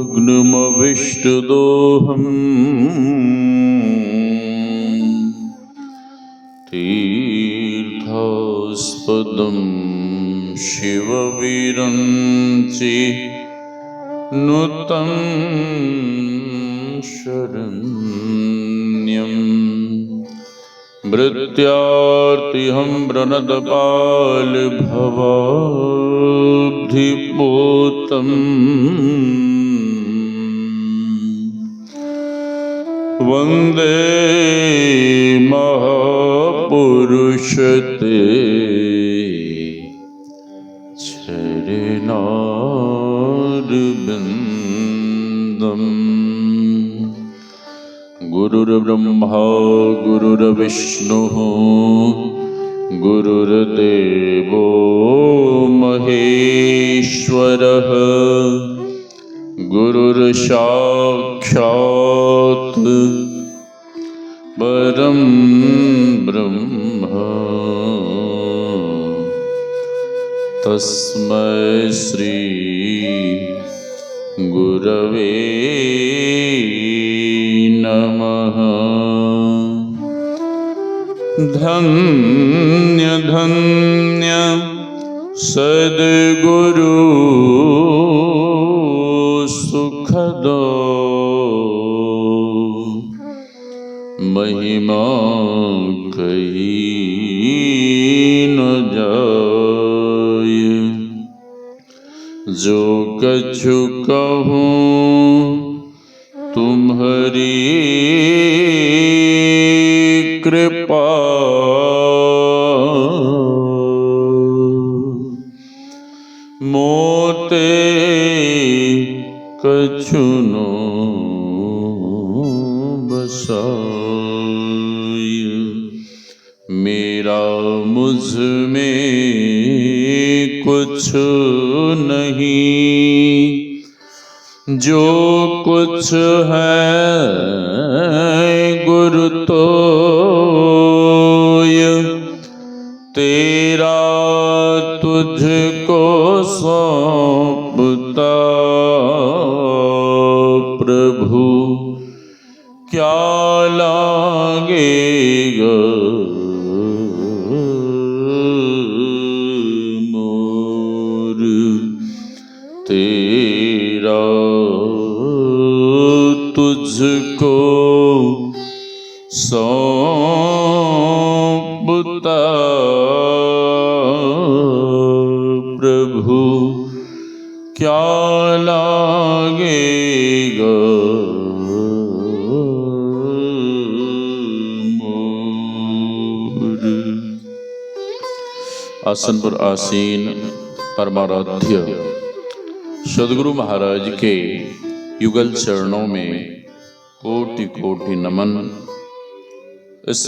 अग्निमभिष्टदोहम् तीर्थास्पदं शिवविरञ्चि नुतं शरण्यं मृत्यार्तिहं प्रणतपालभवाब्धिपोतम् वन्दे महापुरुषते चरणारविन्दम्। गुरुर्ब्रह्मा गुरुर्विष्णुः गुरुर्देवो महेश्वरः गुरुर्साक्षात् परं ब्रह्म तस्मै श्री गुरवे नमः। धन्य धन्य सद्गुरु सुखदो महिमा कही न जाय। जो कछु कहूँ तुम्हारी कृपा मोते कछु नो बसाय। मेरा मुझ में कुछ नहीं, जो कुछ है गुरु तोय। तेरा तुझको सौंपता प्रभु, क्या लागेगा मोर। तेरा तुझको सौंपता प्रभु, क्या लागेगा मोर। आसन पर आसीन परमाराध्य सद्गुरु महाराज के युगल चरणों में कोटि कोटि नमन। इस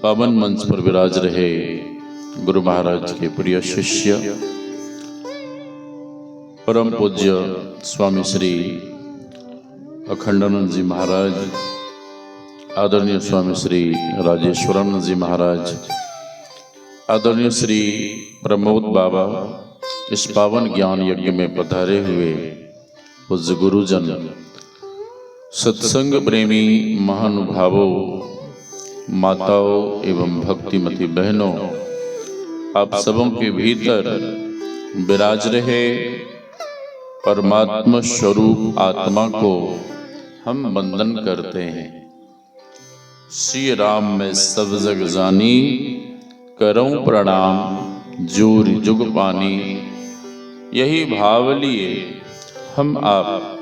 पावन मंच पर विराज रहे गुरु महाराज के प्रिय शिष्य परम पूज्य स्वामी श्री अखंडानंद जी महाराज, आदरणीय स्वामी श्री राजेश्वरानंद जी महाराज, आदरणीय श्री प्रमोद बाबा, इस पावन ज्ञान यज्ञ में पधारे हुए पूज्य गुरुजन, सत्संग प्रेमी महानुभावों, माताओं एवं भक्तिमती बहनों, आप सबों के भीतर विराज रहे परमात्मा स्वरूप आत्मा को हम वंदन करते हैं। श्री राम में सब जग जानी, करऊं प्रणाम जोरि जुग पानी। यही भाव लिए हम आप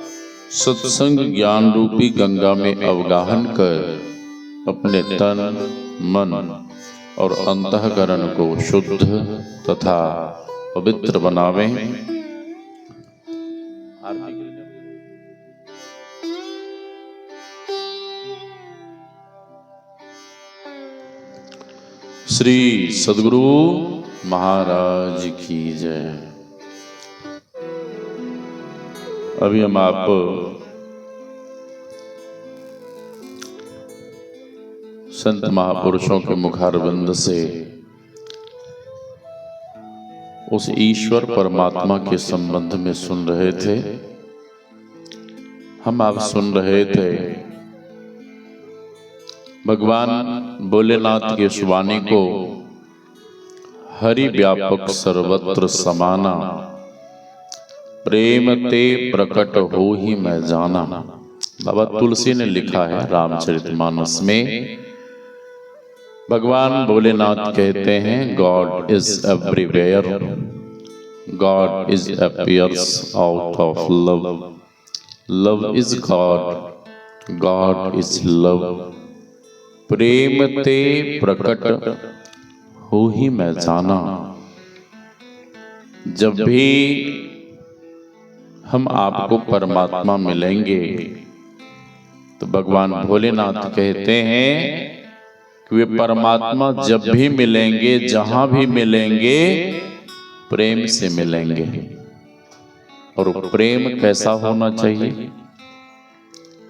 सत्संग ज्ञान रूपी गंगा में अवगाहन कर अपने तन मन और अंतःकरण को शुद्ध तथा पवित्र बनावें। श्री सद्गुरु महाराज की जय। अभी हम आप संत महापुरुषों के मुखारविंद से उस ईश्वर परमात्मा के संबंध में सुन रहे थे हम आप सुन रहे थे भगवान भोलेनाथ की इस वाणी को, हरि व्यापक सर्वत्र समाना, प्रेम ते प्रकट हो ही मैं जाना। बाबा तुलसी ने लिखा है रामचरितमानस में, भगवान भोलेनाथ कहते हैं God is everywhere, God is appears out of love, love is God, God is love, प्रेम ते प्रकट हो ही मैं जाना। जब भी हम आपको परमात्मा मिलेंगे तो भगवान भोलेनाथ कहते हैं कि वे परमात्मा जब भी मिलेंगे, जहां भी मिलेंगे, प्रेम से मिलेंगे। और प्रेम कैसा होना चाहिए?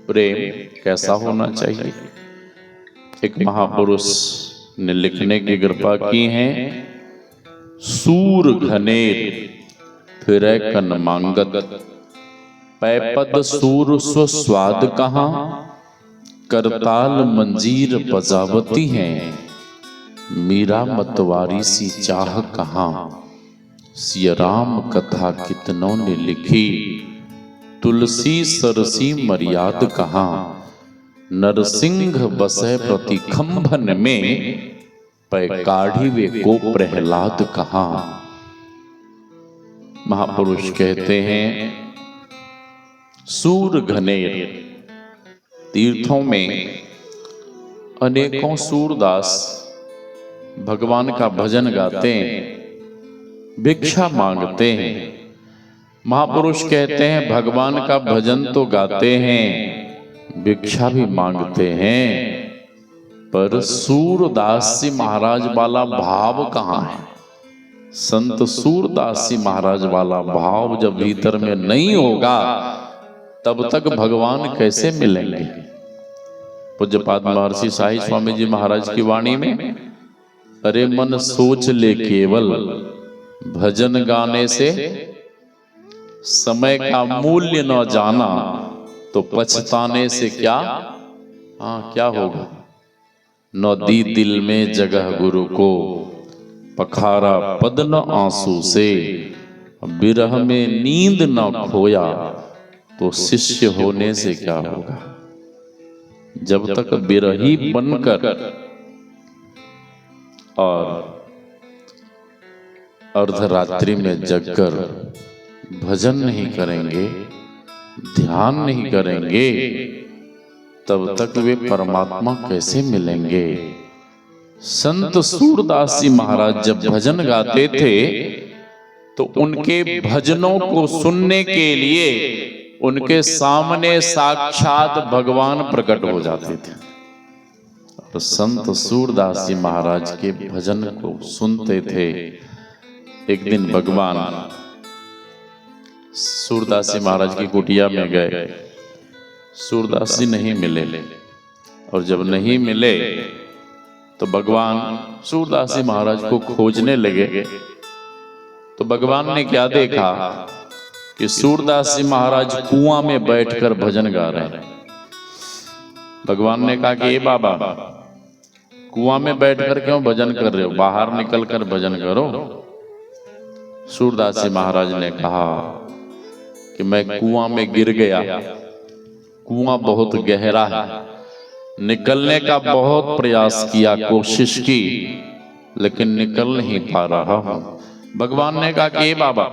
प्रेम कैसा होना चाहिए? एक महापुरुष ने लिखने की कृपा की है, सूर घनेर फिरै कन मांगत, पैपद सूर स्व स्वाद कहाँ, करताल मंजीर बजावती हैं, मीरा मतवारी सी चाह कहाँ, सिया राम कथा कितनों ने लिखी, तुलसी सरसी मर्याद कहाँ, नरसिंह बसे प्रति खंभन में, पै काढ़ी वे को प्रहलाद कहाँ। महापुरुष कहते हैं सूर घनेर, तीर्थों में अनेकों सूरदास भगवान का भजन गाते हैं, भिक्षा मांगते हैं। महापुरुष कहते हैं भगवान का भजन तो गाते हैं, भिक्षा भी मांगते हैं, पर सूरदास जी महाराज वाला भाव कहाँ है? संत सूरदास जी महाराज वाला भाव जब भीतर में नहीं होगा तब तक भगवान कैसे मिलेंगे? पूज्यपाद महर्षि साई स्वामी जी महाराज की वाणी में, अरे मन सोच ले केवल, भजन गाने से समय का मूल्य न जाना, तो पछताने से क्या क्या होगा। न दी दिल में जगह गुरु को, पखारा पद न आंसू से, बिरह में नींद न खोया, तो शिष्य होने से क्या होगा। जब तक बिरही बनकर और अर्धरात्रि में जगकर भजन नहीं करेंगे, ध्यान नहीं करेंगे, तब तक वे परमात्मा कैसे मिलेंगे। संत सूरदास जी महाराज जब भजन गाते थे तो उनके भजनों को सुनने के लिए उनके सामने साक्षात भगवान प्रकट हो जाते थे। और संत सूरदास जी महाराज के भजन को सुनते थे। एक दिन भगवान सूरदास जी महाराज की कुटिया में गए, सूरदास जी नहीं मिले, और जब नहीं मिले तो भगवान सूरदास जी महाराज को खोजने लगे। तो भगवान ने क्या देखा कि सूरदास जी महाराज कुआं में बैठकर भजन गा रहे हैं। भगवान ने कहा कि ए बाबा, कुआं में बैठकर क्यों भजन कर रहे हो, बाहर निकलकर भजन करो। सूरदास जी महाराज ने कहा कि मैं कुआं में गिर गया, कुआं बहुत गहरा है, निकलने का बहुत प्रयास किया, कोशिश की, लेकिन निकल नहीं पा रहा हूं। भगवान ने कहा कि बाबा,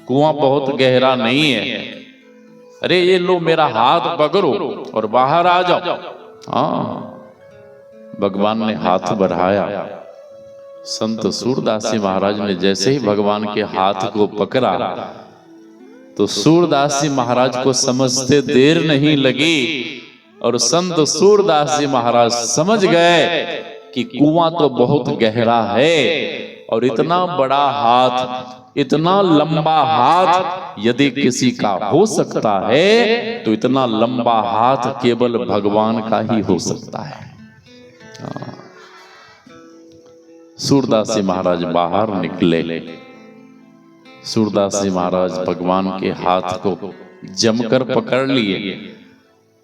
कुआं बहुत गहरा नहीं है, अरे ये लो मेरा हाथ पकड़ो और बाहर आ जाओ। हाँ, भगवान ने हाथ बढ़ाया। संत सूरदास जी महाराज ने जैसे ही भगवान के हाथ को पकड़ा तो सूरदास जी महाराज को समझते देर नहीं लगी, और संत सूरदास जी महाराज समझ गए कि कुआं तो बहुत गहरा है, और इतना बड़ा हाथ, इतना लंबा हाथ यदि किसी का हो सकता है तो इतना लंबा हाथ केवल भगवान का ही हो सकता है। सूरदास जी महाराज बाहर निकले। सूरदास जी महाराज भगवान के हाथ को जमकर पकड़ लिए।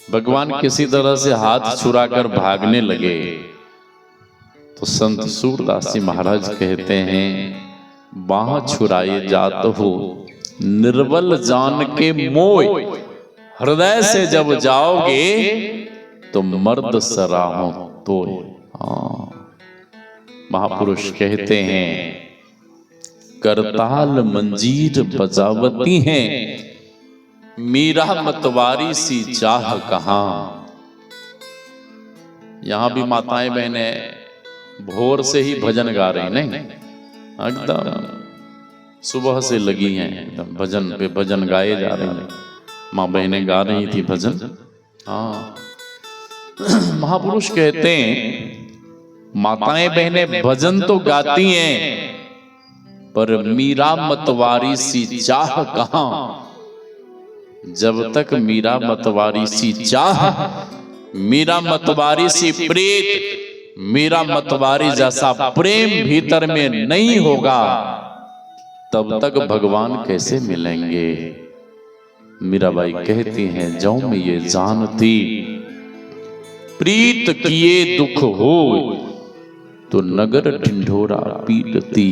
भगवान किसी तरह से हाथ छुड़ाकर भागने लगे तो संत सूरदास जी महाराज कहते हैं, बाह छुड़ाए जात हो निर्बल जान के मोय, हृदय से जब जाओगे तो मर्द सराहो तो। महापुरुष कहते हैं, करताल मंजीर बजावती हैं, मीरा मतवारी सी चाह कहां। यहां भी माताएं बहनें भोर से ही भजन गा रही, नहीं एकदम सुबह से लगी हैं, एकदम भजन पे भजन गाए जा रहे हैं। माँ बहनें गा रही थी भजन। हाँ, महापुरुष कहते हैं, माताएं बहनें भजन तो गाती हैं पर मीरा मतवारी सी चाह कहां। जब तक मीरा मतवारी सी चाह, मीरा मतवारी सी प्रीत, मीरा मतवारी जैसा प्रेम भीतर में नहीं होगा, तब तक भगवान कैसे मिलेंगे। मीराबाई कहती हैं, जौ में ये जानती प्रीत किए दुख हो तो नगर ढिंढोरा पीटती,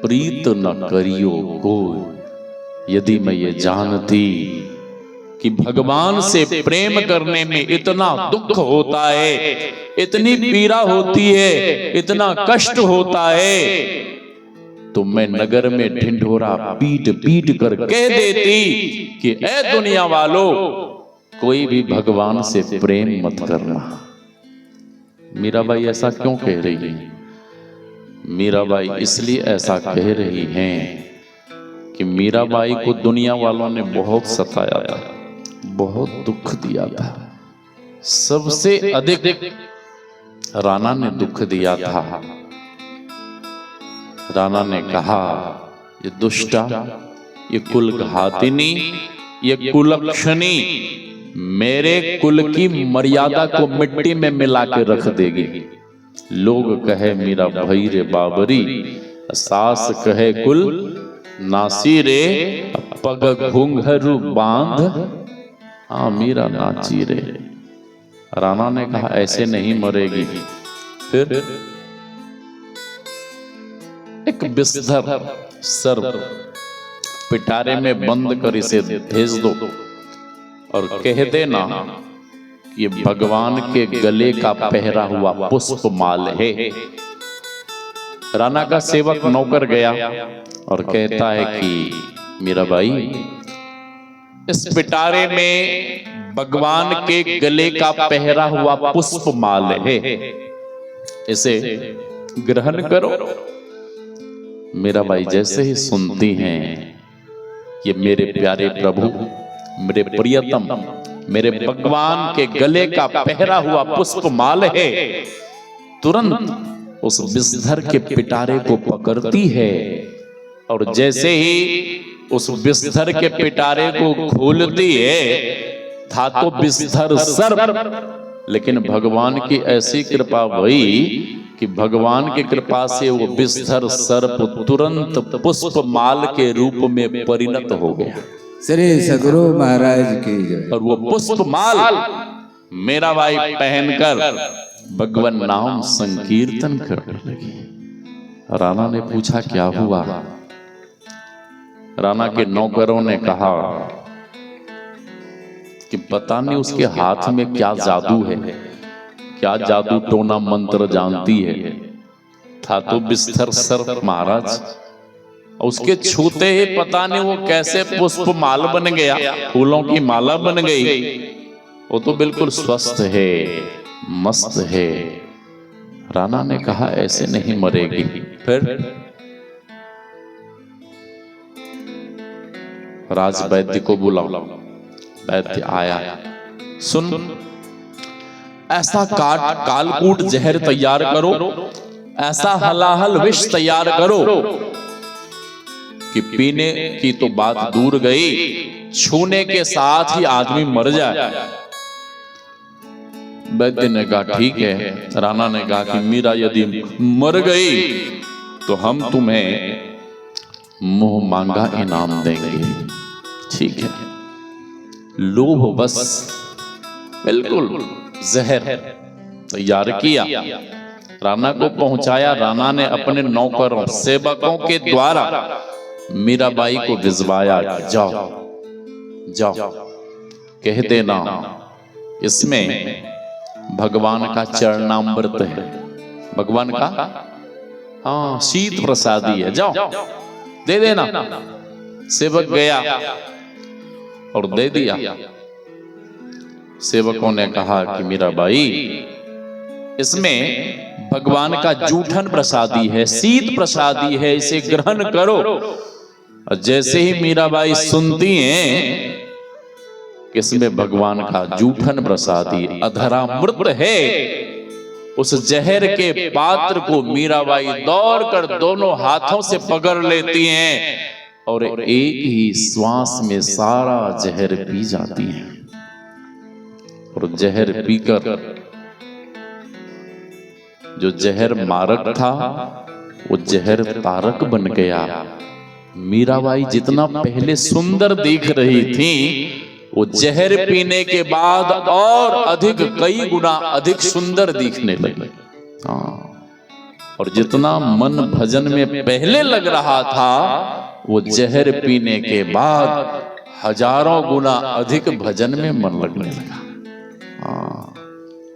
प्रीत न करियो कोई। यदि मैं ये जानती कि भगवान से प्रेम करने में इतना दुख होता है, इतनी पीड़ा होती है, इतना कष्ट होता है, तो मैं नगर में ढिंढोरा पीट पीट कर कह देती कि ऐ दुनिया वालों, कोई भी भगवान से प्रेम मत करना। मीराबाई ऐसा क्यों कह रही है? मीराबाई इसलिए ऐसा कह रही हैं कि मीराबाई को दुनिया वालों ने बहुत सताया था, बहुत दुख दिया था। सबसे अधिक राणा ने दुख दिया था। राणा ने कहा, ये दुष्टा, ये कुलघातिनी, ये कुलक्षणी मेरे कुल की मर्यादा को मिट्टी में मिला के रख देगी। लोग कहे मेरा भई रे बाबरी, सास कहे कुल नासी रे, पग घुंघरू बांध हाँ मीरा नाची रे। राणा ने कहा, ऐसे नहीं मरेगी। फिर एक बिस्तर सर्प पिटारे में बंद कर इसे भेज दो और कह देना कि भगवान के गले का पहरा हुआ पुष्प माल है। राणा का सेवक नौकर गया और कहता है कि मीराबाई, इस पिटारे में भगवान के गले का पहरा हुआ पुष्प माल है, इसे ग्रहण करो। मीराबाई जैसे ही सुनती हैं ये मेरे प्यारे प्रभु, मेरे प्रियतम, मेरे भगवान के गले का पहरा हुआ पुष्प माल है, तुरंत उस बिस्तर के पिटारे को पकड़ती है और जैसे ही उस बिस्तर के पिटारे को खोलती है, था तो बिस्तर सर्प, लेकिन भगवान की ऐसी कृपा हुई कि भगवान की कृपा से वो बिस्तर सर्प तुरंत पुष्प माल के रूप में परिणत हो गया। श्री सदगुरु महाराज की जय। और वो पुष्प माल मीराबाई पहनकर भगवान नाम संकीर्तन करने लगी। राणा ने पूछा, क्या हुआ? राणा के नौकरों ने कहा कि पता नहीं उसके हाथ में क्या जादू है, क्या जादू टोना मंत्र जानती है। था तो बिस्तर सर्प महाराज, उसके छूते ही पता नहीं वो कैसे पुष्प माल बन गया, फूलों की माला बन गई। वो तो बिल्कुल स्वस्थ है, मस्त है। राणा ने कहा, ऐसे नहीं मरेगी। फिर राज वैद्य को बुलाओ। वैद्य आया। सुन, ऐसा कालकूट जहर तैयार करो, ऐसा हलाहल विष तैयार करो कि पीने की तो बात दूर गई, छूने के साथ ही आदमी मर जाए। वैद्य ने कहा, ठीक है। राणा ने कहा कि मीरा यदि मर गई तो हम तुम्हें मुंह मांगा इनाम देंगे। ठीक है। लोभ बस बिल्कुल जहर तैयार किया, राणा को पहुंचाया। राणा ने अपने नौकरों सेवकों के द्वारा मीराबाई को भिजवाया, जाओ जाओ कह देना इसमें भगवान का चरणामृत है, भगवान का हाँ शीत प्रसादी है, जाओ दे देना। सेवक गया और दे दिया। सेवकों ने कहा कि मीराबाई इसमें भगवान का जूठन प्रसादी है, शीत प्रसादी है, इसे ग्रहण करो। और जैसे ही मीराबाई सुनती हैं कि इसमें भगवान का जूठन प्रसादी अधरामृत है, उस जहर के पात्र को मीराबाई दौड़कर दोनों हाथों से पकड़ लेती हैं और एक ही श्वास में सारा जहर पी जाती हैं। और जहर पीकर जो जहर मारक था वो जहर तारक बन गया। मीराबाई जितना पहले सुंदर दिख रही थी, वो जहर पीने के बाद और अधिक कई गुना अधिक सुंदर दिखने लगी। और जितना मन भजन में पहले लग रहा था, वो जहर पीने के बाद हजारों गुना अधिक भजन में मन लगने लगा।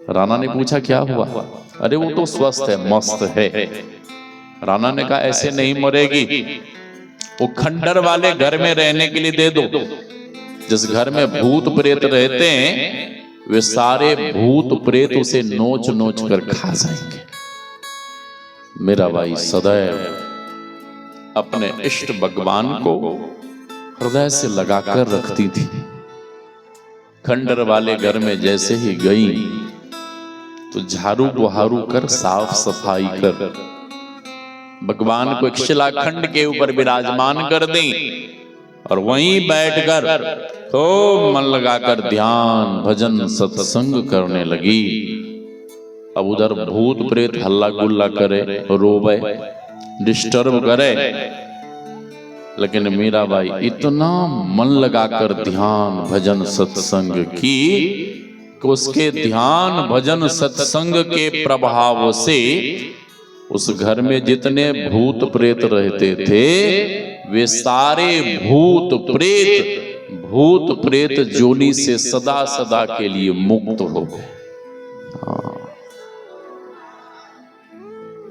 राणा ने पूछा क्या हुआ? अरे वो तो स्वस्थ है, मस्त है। राणा ने कहा ऐसे नहीं मरेगी, वो खंडर वाले घर में रहने के लिए दे दो। जिस घर में भूत प्रेत रहते हैं वे सारे भूत प्रेत उसे नोच नोच कर खा जाएंगे। मीराबाई सदैव अपने इष्ट भगवान को हृदय से लगाकर रखती थी। खंडर वाले घर में जैसे ही गई तो झाड़ू बुहारू कर साफ सफाई कर भगवान को एक शिलाखंड के ऊपर विराजमान कर दी और वहीं बैठकर खूब मन लगाकर ध्यान भजन सत्संग करने लगी। अब उधर भूत प्रेत हल्ला गुल्ला करे, रोवे, डिस्टर्ब करे, लेकिन मीराबाई इतना मन लगाकर ध्यान भजन सत्संग की कि उसके ध्यान भजन सत्संग के प्रभाव से उस घर में जितने भूत प्रेत रहते थे वे सारे भूत प्रेत जोनी से सदा सदा के लिए मुक्त हो गए।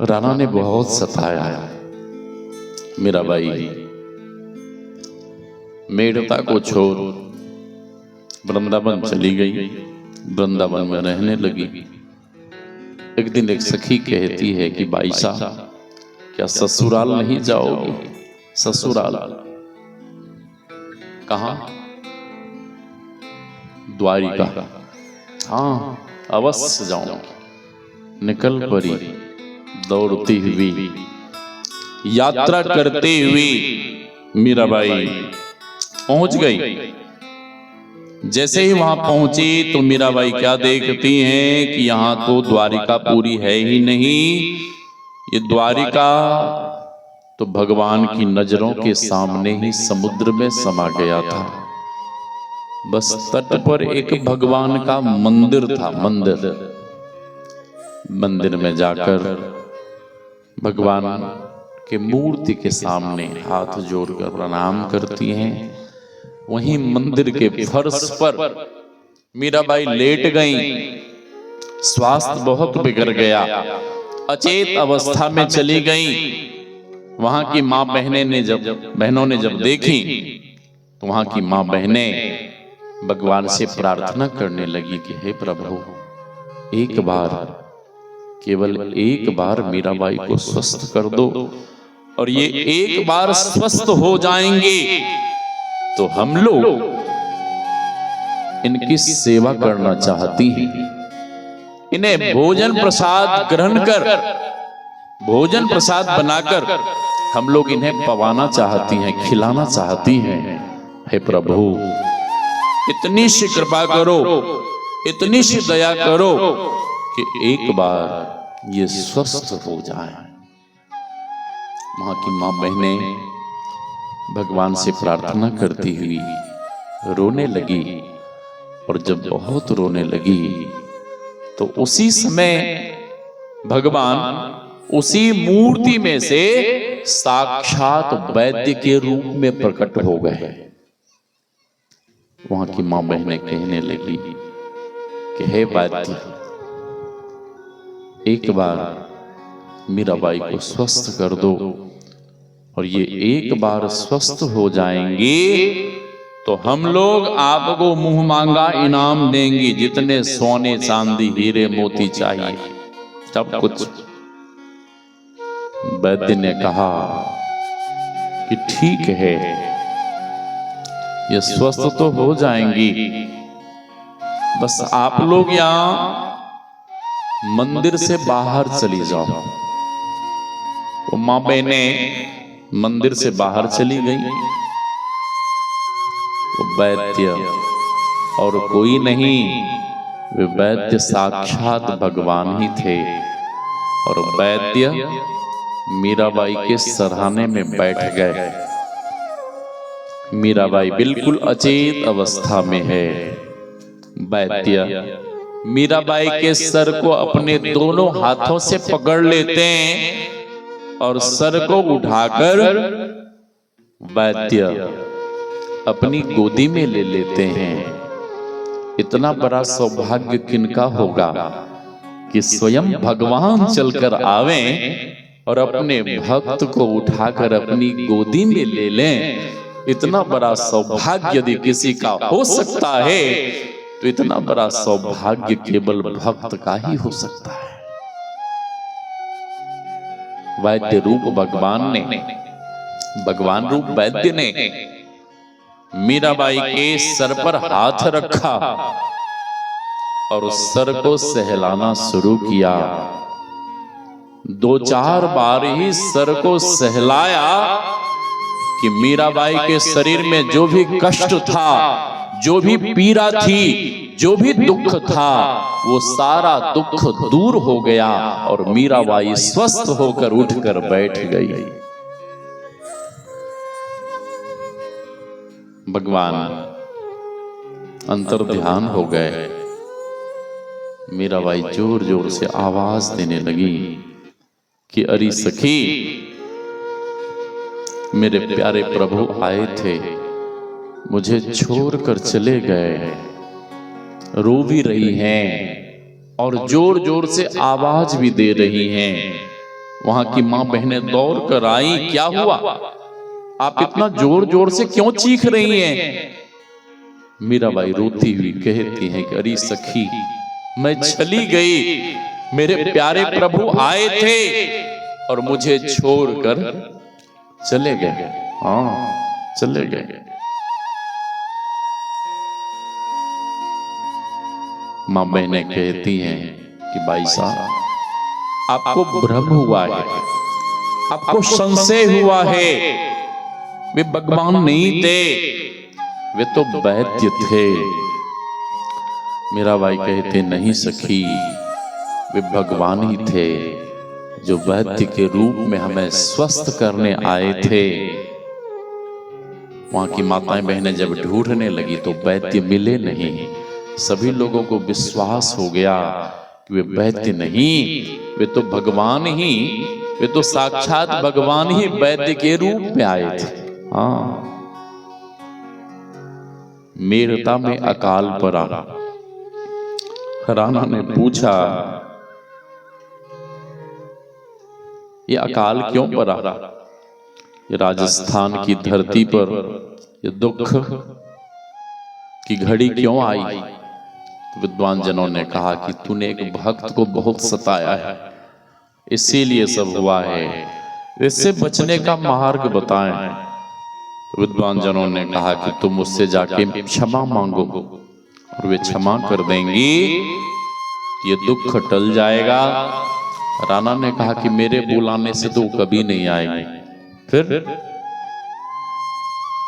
राणा ने बहुत सताया। मीराबाई मेड़ता को छोड़ वृंदावन चली गई, वृंदावन में रहने लगी। एक दिन एक सखी कहती है कि बाई साहब क्या ससुराल नहीं जाओगी? ससुराल कहाँ? द्वारिका। हाँ अवश्य जाऊंगी। निकल पड़ी दौड़ती हुई, यात्रा करते हुए मीराबाई पहुंच गई। जैसे ही वहां पहुंची तो मीराबाई क्या देखती हैं कि यहां तो द्वारिका पूरी है ही नहीं। ये द्वारिका तो भगवान की नजरों के सामने ही समुद्र में समा गया था। बस तट पर एक भगवान का मंदिर था। मंदिर में जाकर भगवान के मूर्ति के सामने हाथ जोड़कर प्रणाम करती हैं। वहीं मंदिर के फर्श पर मीराबाई लेट गईं। स्वास्थ्य बहुत बिगड़ गया, अचेत अवस्था में चली गईं। वहां की मां बहनों ने जब देखी तो वहां की मां बहनें भगवान से प्रार्थना करने लगी कि हे प्रभु, एक बार, केवल एक बार मीराबाई को स्वस्थ कर दो, और ये एक बार स्वस्थ हो जाएंगे तो हम लोग इनकी सेवा करना चाहती हैं। इन्हें भोजन प्रसाद ग्रहण कर, भोजन प्रसाद बनाकर हम लोग इन्हें पवाना चाहती हैं, खिलाना चाहती हैं। हे प्रभु, इतनी सी कृपा करो, इतनी सी दया करो कि एक बार ये स्वस्थ हो जाए। वहां की मां बहनें भगवान से प्रार्थना करती हुई रोने लगी और जब बहुत रोने लगी तो उसी समय भगवान उसी मूर्ति में से साक्षात वैद्य के रूप में प्रकट हो गए। वहां की मां बहनें कहने लगी कि हे वैद्य, एक बार मीराबाई को स्वस्थ कर दो, और ये एक बार स्वस्थ हो जाएंगे तो हम लोग आपको मुंह मांगा इनाम देंगे, जितने सोने चांदी हीरे मोती चाहिए सब कुछ। वैद्य ने कहा कि ठीक है, ये स्वस्थ तो हो जाएंगी, बस आप लोग यहां मंदिर से बाहर चली जाओ। वो मां बहनें मंदिर से बाहर चली गई। वो वैद्य और कोई नहीं, वे वैद्य साक्षात भगवान ही थे। और वैद्य मीराबाई के सराहने में बैठ गए। मीराबाई बिल्कुल अचेत अवस्था में है। वैद्य मीराबाई के सर को अपने दोनों हाथों से पकड़ लेते हैं और सर को उठाकर वैद्य अपनी गोदी में ले लेते हैं। इतना बड़ा सौभाग्य किनका होगा कि स्वयं भगवान चलकर आवें और अपने भक्त को उठाकर अपनी गोदी में ले लें। इतना बड़ा सौभाग्य यदि किसी का हो सकता है तो इतना बड़ा सौभाग्य केवल भक्त का ही हो सकता है। वैद्य रूप भगवान ने, भगवान रूप वैद्य ने मीराबाई के सर पर हाथ रखा और उस सर को सहलाना शुरू किया। 2-4 बार ही सर को सहलाया कि मीराबाई के शरीर में जो भी कष्ट था, जो भी पीड़ा थी, जो भी दुख था, वो सारा दुख दूर हो गया और मीराबाई स्वस्थ होकर उठकर बैठ गई। भगवान अंतर ध्यान हो गए। मीराबाई जोर जोर से आवाज देने लगी कि अरे सखी, मेरे प्यारे प्रभु आए थे, मुझे छोड़कर चले गए। रो भी रही हैं और जोर जोर से आवाज भी दे रही हैं। वहां की मां बहनें दौड़ कर आई, क्या हुआ, आप इतना जोर जोर से क्यों चीख रही हैं? मीराबाई रोती हुई कहती हैं कि अरे सखी, मैं चली गई, मेरे प्यारे प्रभु आए थे और मुझे छोड़कर चले गए। हाँ, चले गए। मां बहनें कहती हैं कि भाई साहब, आपको भ्रम हुआ है, आपको संशय हुआ है, वे भगवान नहीं थे, वे तो वैद्य थे। मीराबाई कहते नहीं सखी, वे भगवान ही थे जो वैद्य के रूप में हमें स्वस्थ करने आए थे। वहां की माताएं बहनें जब ढूंढने लगी तो वैद्य मिले नहीं। सभी लोगों को विश्वास हो गया कि वे वैद्य नहीं, वे तो भगवान ही, वे तो साक्षात भगवान ही वैद्य के रूप में आए थे। हाँ, मेरता में अकाल पड़ा। राणा ने पूछा, ये अकाल क्यों पड़ा? ये राजस्थान की धरती पर ये दुख की घड़ी क्यों आई? तो विद्वान जनों ने कहा कि तूने एक भक्त को बहुत सताया है, इसीलिए सब हुआ है, इससे बचने का मार्ग बताएं। तो विद्वान जनों ने कहा कि तुम उससे जाके क्षमा मांगो और वे क्षमा कर देंगी, ये दुख टल जाएगा। राणा ने कहा कि मेरे बुलाने से तो कभी नहीं आएगी। फिर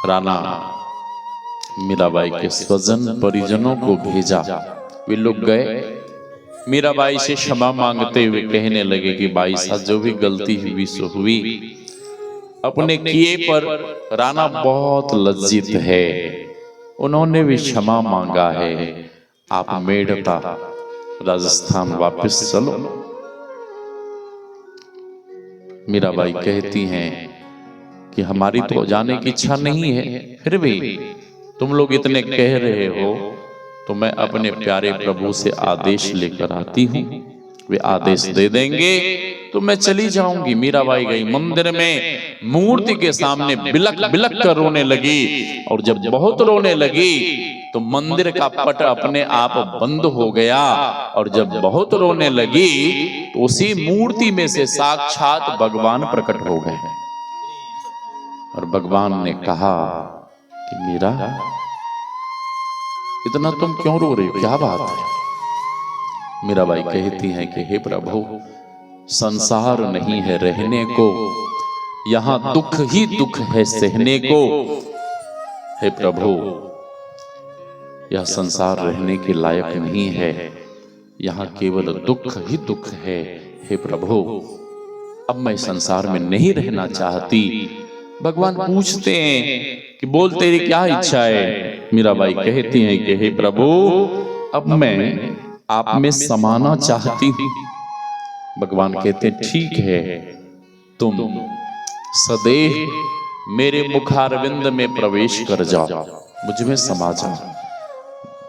राणा मीराबाई के स्वजन परिजनों को भेजा। वे लोग गए, मीराबाई से क्षमा मांगते हुए कहने लगे कि भाई साहब, जो भी गलती हुई सो हुई, अपने किए पर राणा बहुत लज्जित है, उन्होंने भी क्षमा मांगा है। आप मेढ़ता राजस्थान वापस चलो। मीराबाई कहती हैं कि हमारी तो जाने की इच्छा नहीं है, फिर भी तुम लोग इतने कह रहे हो तो मैं अपने प्यारे प्रभु से आदेश लेकर आती हूँ। वे आदेश दे देंगे तो मैं चली जाऊंगी। मीराबाई गई मंदिर में, मूर्ति के सामने बिलक बिलक कर रोने लगी। और जब बहुत रोने लगी तो मंदिर का पट अपने आप बंद हो गया। और जब बहुत रोने लगी तो उसी मूर्ति में से साक्षात भगवान प्रकट हो गए। और भगवान ने कहा कि मीरा, इतना तुम क्यों रो रही हो, क्या बात है? मीराबाई कहती हैं कि हे प्रभु, संसार नहीं है रहने को, यहां दुख ही दुख है सहने को। हे प्रभु, यह संसार रहने के लायक नहीं है, यहां केवल दुख ही दुख है। हे प्रभु, अब मैं संसार में नहीं रहना चाहती। भगवान पूछते हैं कि बोल तेरी क्या इच्छा है? मीराबाई कहती हैं कि हे प्रभु, अब मैं आप में समाना चाहती हूं। भगवान कहते ठीक है, तुम सदैव मेरे मुखारविंद में प्रवेश कर जाओ, मुझ में समा जाओ।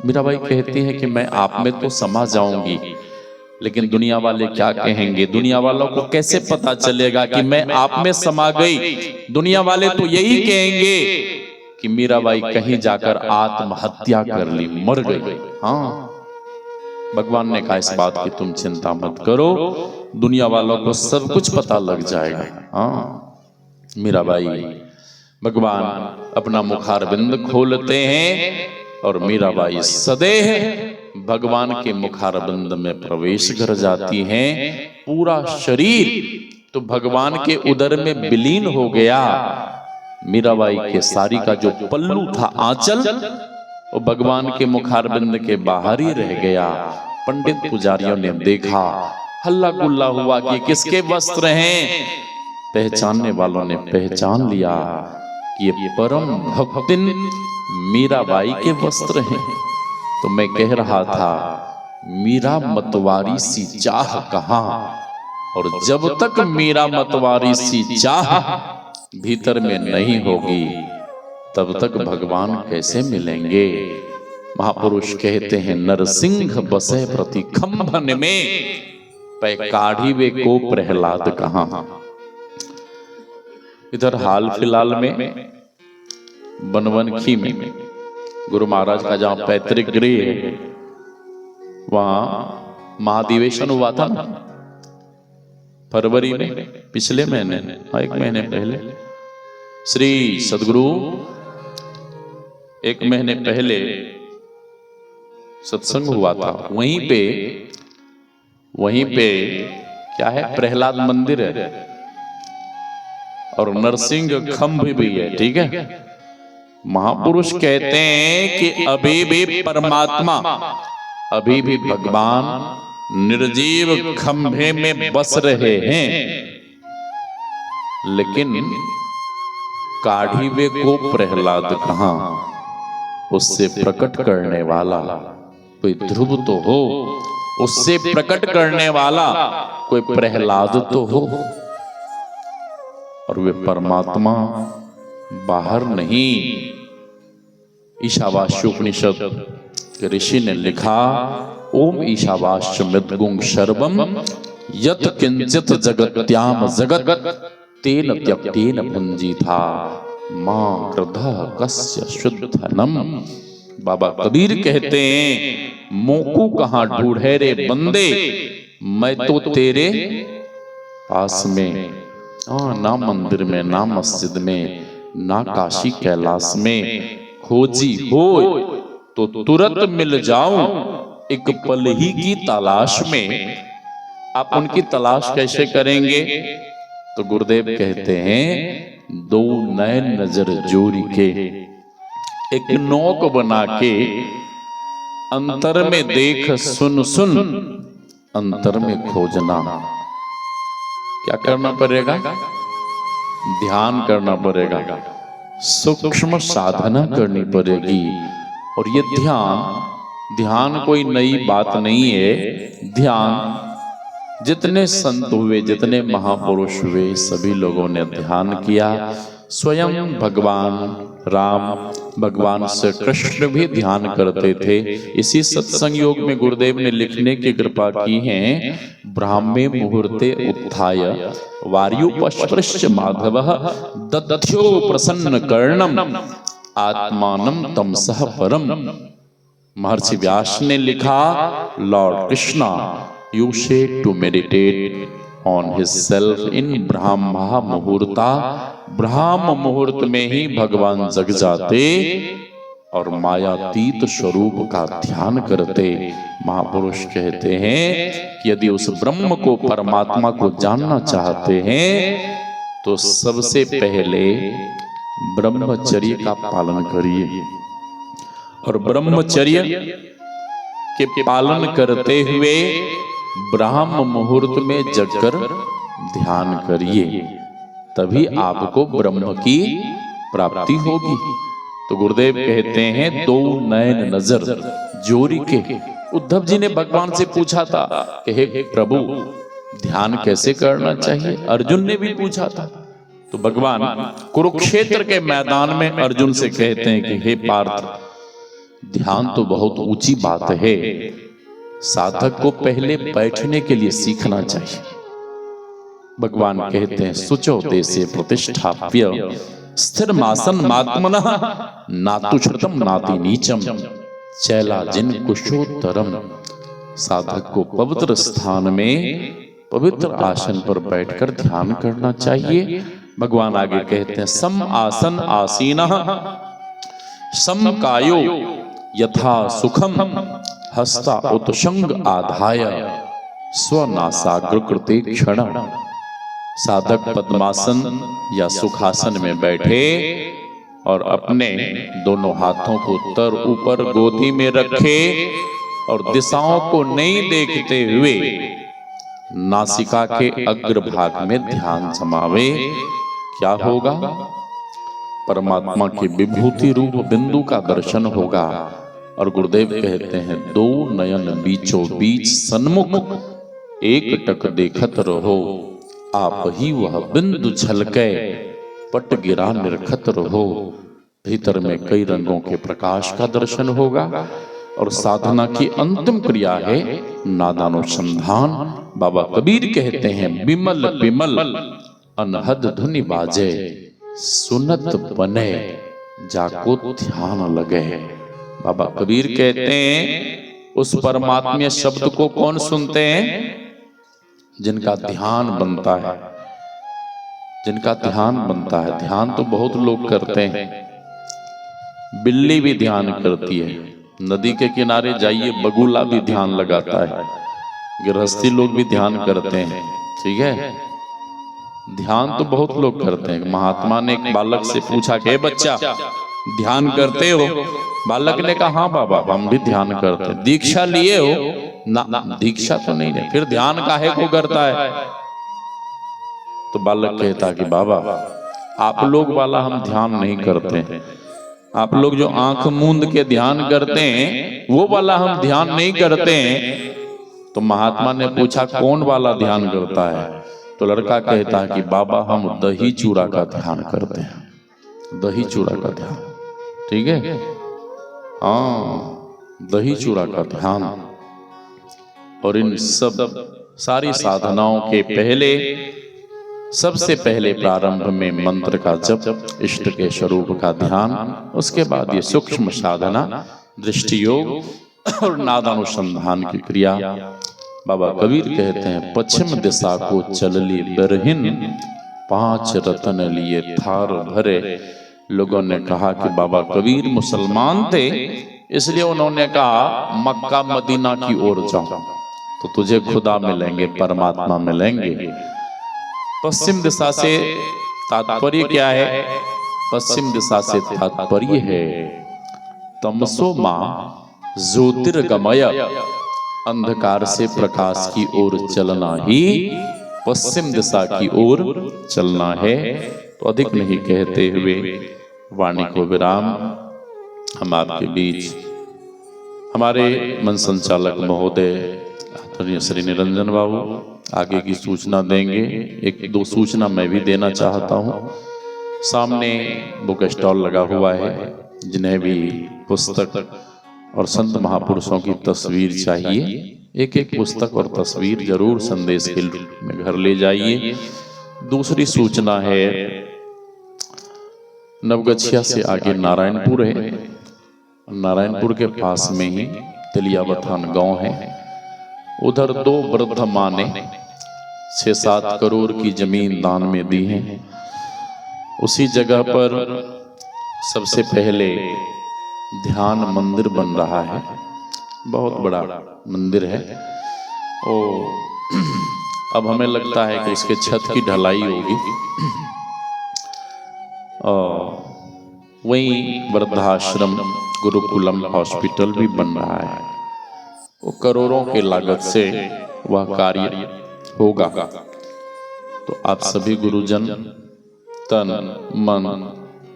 मीराबाई कहती है कि मैं आप में तो समा जाऊंगी, लेकिन दुनिया वाले क्या कहेंगे? दुनिया वालों को कैसे पता चलेगा कि मैं आप में समा गई? दुनिया वाले तो यही कहेंगे कि मीराबाई कहीं जाकर आत्महत्या कर ली, मर गई। हाँ, भगवान ने कहा इस बात की तुम चिंता मत करो, दुनिया वालों को सब कुछ पता लग जाएगा। हाँ, मीराबाई, भगवान अपना मुखारविंद खोलते हैं और मीराबाई सदैव भगवान के मुखारविंद में प्रवेश कर जाती हैं। पूरा शरीर तो भगवान के उदर में विलीन हो गया। मीराबाई के साड़ी का जो पल्लू था, आंचल, वो भगवान के मुखारविंद के बाहर ही रह गया। पंडित पुजारियों ने देखा, हल्ला गुल्ला हुआ कि किसके वस्त्र हैं। पहचानने वालों ने पहचान लिया कि ये परम भक्तिन मीराबाई के वस्त्र हैं। तो मैं कह रहा था, मीरा मतवारी सी चाह कहां, और जब तक मीरा मतवारी सी चाह भीतर में नहीं होगी, तब तक भगवान कैसे मिलेंगे? महापुरुष कहते हैं, नरसिंह बसे प्रति खंभन में, पै काढ़ी वे को प्रहलाद कहां। इधर हाल फिलहाल में बनवनखी में गुरु महाराज का जहां पैतृक गृह है, वहां महाधिवेशन हुआ था ना, फरवरी में, पिछले महीने, 1 महीने पहले। श्री सदगुरु 1 महीने पहले सत्संग हुआ था। वहीं पे क्या है, प्रहलाद मंदिर है और नरसिंह खंभ भी है। ठीक है, महापुरुष कहते हैं कि अभी भी परमात्मा, अभी भी भगवान निर्जीव खंभे में बस रहे हैं, लेकिन काढ़ीवे को प्रहलाद कहां? उससे प्रकट करने वाला कोई ध्रुव तो हो, उससे प्रकट करने वाला कोई प्रहलाद तो हो। और वे परमात्मा बाहर नहीं। ईशावास्योपनिषद के ऋषि ने लिखा, ओम ईशावास्यमिद्गुं सर्वं यत् किंचित जगत्याम जगत तेन त्यक्तेन भुंजीथा मां क्रोधः कस्य शुद्धनम। बाबा कबीर कहते हैं, मोकू कहां ढूंढे रे बंदे, मैं तो तेरे पास में, ना मंदिर में, ना मस्जिद में, ना काशी कैलाश में, खोजी हो तो तुरंत मिल जाऊं, एक पल ही की तलाश में। आप उनकी तलाश कैसे करेंगे? तो गुरुदेव कहते हैं, 2 नयन नजर जोड़ी के, एक नोक बना के, अंतर में देख सुन सुन, अंतर में खोजना। क्या करना पड़ेगा? ध्यान करना पड़ेगा, सूक्ष्म साधना करनी पड़ेगी। और ये ध्यान ध्यान कोई नई बात नहीं है। ध्यान जितने संत हुए, जितने महापुरुष हुए, सभी लोगों ने ध्यान किया। स्वयं भगवान राम, भगवान श्री कृष्ण भी ध्यान करते थे। इसी सत्संग योग में गुरुदेव ने लिखने की कृपा की है, ब्राह्मे मुहूर्ते उत्थाय वार्युपस्पृश्य माधवः दध्यो प्रसन्न कर्णम आत्मानं तमसः परम। महर्षि व्यास ने लिखा, lord Krishna used to meditate on himself in Brahma Muhurta. ब्रह्म मुहूर्त में ही भगवान जग जाते और मायातीत स्वरूप का ध्यान करते। महापुरुष कहते हैं कि यदि उस ब्रह्म को, परमात्मा को जानना चाहते हैं तो सबसे पहले ब्रह्मचर्य का पालन करिए, और ब्रह्मचर्य के पालन करते हुए ब्रह्म मुहूर्त में जगकर ध्यान करिए, तभी आपको ब्रह्म की प्राप्ति होगी। तो गुरुदेव कहते हैं, दो नयन नजर जोरी के। उद्धव जी ने भगवान से पूछा था कि हे प्रभु, ध्यान कैसे करना चाहिए? अर्जुन ने भी पूछा था। तो भगवान कुरुक्षेत्र के मैदान में अर्जुन से कहते हैं कि हे पार्थ, ध्यान तो बहुत ऊंची बात है, साधक को पहले बैठने के लिए सीखना चाहिए। भगवान कहते हैं, शुचौ देशे प्रतिष्ठाप्य स्थिरमासन मात्मनः नातु श्रुतम नाति नीचम चैलाजिन कुशोत्तरम। साधक को पवित्र स्थान में, पवित्र आसन पर बैठकर ध्यान करना चाहिए। भगवान आगे कहते हैं, सम आसन आसीनः सम कायो यथा सुखम हस्ता उत्संग आधाय स्वनासाग्र कृते क्षण। साधक पद्मासन या सुखासन में बैठे और अपने दोनों हाथों को तर ऊपर गोदी में रखे और दिशाओं को नहीं देखते हुए नासिका के अग्रभाग में ध्यान जमावे। क्या होगा? परमात्मा के विभूति रूप बिंदु का दर्शन होगा। और गुरुदेव कहते हैं, दो नयन बीचों बीच सन्मुख एक टक देखत रहो, आप ही वह बिंदु झलके पट गिरा निरखत रहो। भीतर में कई रंगों के प्रकाश का दर्शन होगा। और साधना की अंतिम क्रिया है नादानुसंधान। बाबा कबीर कहते हैं, बिमल बिमल अनहद धुनि बाजे सुनत बने जाको ध्यान लगे। बाबा कबीर कहते हैं, उस परमात्मा शब्द को कौन सुनते हैं? जिनका ध्यान बनता है, जिनका ध्यान बनता है। ध्यान तो बहुत लोग करते हैं, बिल्ली भी ध्यान करती है। नदी के किनारे जाइए, बगुला भी ध्यान लगाता है। गृहस्थी लोग भी ध्यान करते हैं, ठीक है। ध्यान तो बहुत लोग करते हैं। महात्मा ने एक बालक से पूछा कि बच्चा, ध्यान करते हो? बालक ने कहा, हाँ बाबा, हम भी ध्यान करते हैं। दीक्षा लिए हो? ना, दीक्षा तो नहीं है। फिर ध्यान काहे को करता है? तो बालक कहता कि बाबा, आप लोग वाला हम ध्यान नहीं करते हैं। आप लोग जो आंख मूंद के ध्यान करते हैं, वो वाला हम ध्यान नहीं करते हैं। तो महात्मा ने पूछा, कौन वाला ध्यान करता है? तो लड़का कहता है कि बाबा, हम दही चूड़ा का ध्यान करते हैं। दही चूड़ा का ध्यान, ठीक है। हाँ, दही चूड़ा का ध्यान। और इन सब सारी साधनाओं के पहले, सबसे पहले प्रारंभ में मंत्र का जप, इष्ट के स्वरूप का ध्यान, उसके बाद ये सूक्ष्म साधना, दृष्टि योग और नादानुसंधान की क्रिया। बाबा कबीर कहते हैं, पश्चिम दिशा को चलली बरहिन, 5 रतन लिए थार भरे। लोगों ने कहा कि बाबा कबीर मुसलमान थे, इसलिए उन्होंने कहा मक्का मदीना की ओर जाओ तो तुझे खुदा मिलेंगे, परमात्मा मिलेंगे। पश्चिम दिशा से तात्पर्य क्या है? पश्चिम दिशा से तात्पर्य है तमसो मां ज्योतिर्गमय, अंधकार से प्रकाश की ओर चलना ही पश्चिम दिशा की ओर चलना है। तो अधिक नहीं कहते हुए वाणी को विराम। हम आपके बीच हमारे मन संचालक महोदय आदरणीय श्री निरंजन बाबू आगे की सूचना देंगे। एक दो सूचना मैं भी देना चाहता हूँ। सामने बुक स्टॉल लगा हुआ है, जिन्हें भी पुस्तक और संत महापुरुषों की तस्वीर चाहिए, एक एक पुस्तक और तस्वीर जरूर संदेश के में घर ले जाइए। दूसरी सूचना है, नवगछिया से आगे नारायणपुर है, नारायणपुर के पास में ही तिलियावथान गांव है। उधर दो वृद्ध माँ ने 6-7 करोड़ की जमीन दान में दी है। उसी जगह पर सबसे पहले ध्यान मंदिर बन रहा है, बहुत बड़ा मंदिर है। अब हमें लगता है कि उसके छत की ढलाई होगी। वहीं वृद्धाश्रम गुरुकुलम हॉस्पिटल भी बन रहा है। वो करोड़ों के लागत से वह कार्य होगा। तो आप सभी गुरुजन तन मन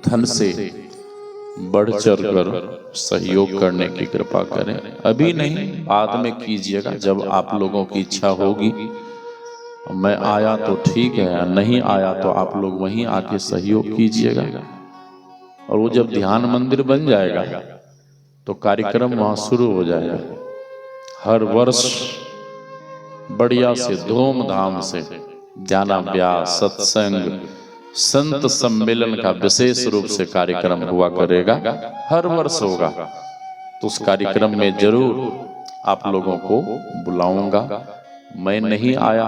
धन से बढ़ चढ़ कर सहयोग करने की कृपा करें। अभी नहीं, बाद में कीजिएगा, जब आप लोगों की इच्छा होगी। मैं आया तो ठीक है, नहीं आया तो आप लोग वहीं आके सहयोग कीजिएगा। और वो जब ध्यान मंदिर बन जाएगा तो कार्यक्रम वहां शुरू हो जाएगा। हर वर्ष बढ़िया से धूमधाम से ज्ञानाभ्यास, सत्संग, संत सम्मेलन का विशेष रूप से कार्यक्रम हुआ करेगा, हर वर्ष होगा। तो उस कार्यक्रम में जरूर आप लोगों को बुलाऊंगा। मैं नहीं आया